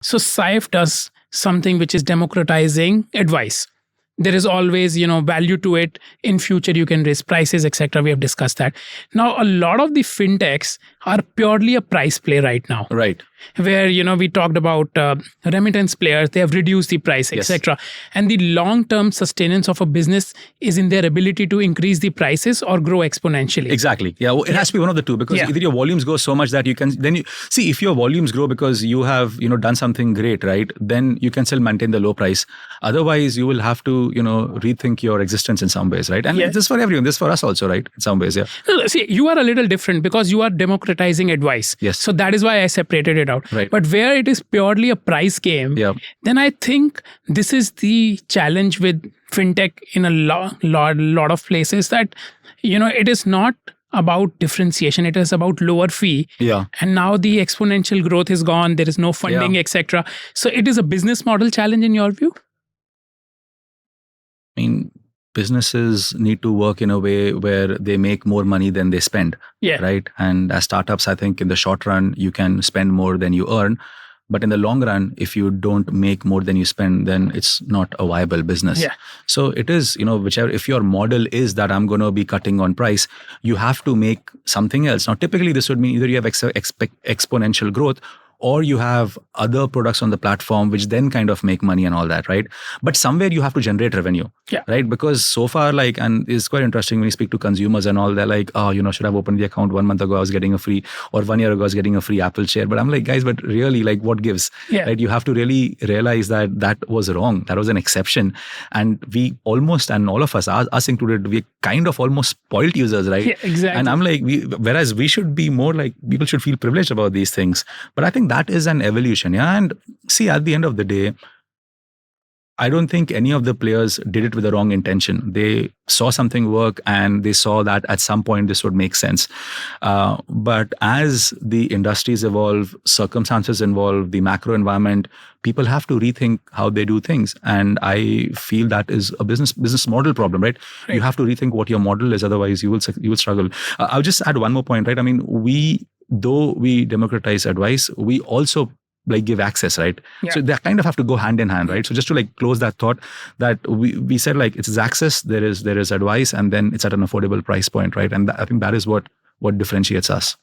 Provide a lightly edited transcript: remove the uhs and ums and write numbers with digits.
So Saif does something which is democratizing advice. There is always, value to it. In future, you can raise prices, etc. We have discussed that. Now, a lot of the fintechs are purely a price play right now. Right. Where, we talked about remittance players, they have reduced the price, etc. And the long-term sustenance of a business is in their ability to increase the prices or grow exponentially. Exactly. Yeah, well, it has to be one of the two, because either your volumes grow so much that you can, then you see, if your volumes grow because you have, done something great, right? Then you can still maintain the low price. Otherwise, you will have to, rethink your existence in some ways, right? And this is for everyone. This is for us also, right? In some ways, yeah. No, see, you are a little different because you are democratizing advice. Yes. So that is why I separated it out. Right. But where it is purely a price game, then I think this is the challenge with fintech in a lot of places, that, it is not about differentiation. It is about lower fee. Yeah. And now the exponential growth is gone. There is no funding, etc. So it is a business model challenge in your view? I mean, businesses need to work in a way where they make more money than they spend. Yeah. Right. And as startups, I think in the short run, you can spend more than you earn. But in the long run, if you don't make more than you spend, then it's not a viable business. Yeah. So it is, whichever, if your model is that I'm going to be cutting on price, you have to make something else. Now, typically this would mean either you have exponential growth, or you have other products on the platform which then kind of make money and all that, right? But somewhere you have to generate revenue, right? Because so far, and it's quite interesting when you speak to consumers and all, they're like, oh, should have opened the account 1 month ago, I was getting a free, or 1 year ago, I was getting a free Apple chair. But I'm like, guys, but really, what gives? Right? You have to really realize that that was wrong. That was an exception. And we almost, and all of us, us included, we kind of almost spoiled users, right? Yeah, exactly. And I'm like, whereas we should be more like, people should feel privileged about these things. But I think that is an evolution. Yeah. And see, at the end of the day, I don't think any of the players did it with the wrong intention. They saw something work and they saw that at some point this would make sense. But as the industries evolve, circumstances evolve, the macro environment, people have to rethink how they do things. And I feel that is a business model problem, right? You have to rethink what your model is. Otherwise, you will struggle. I'll just add one more point, right? I mean, though we democratize advice, we also give access, right? Yeah. So they kind of have to go hand in hand, right? So just to close that thought, that we said it's access, there is advice, and then it's at an affordable price point, right? And I think that is what differentiates us.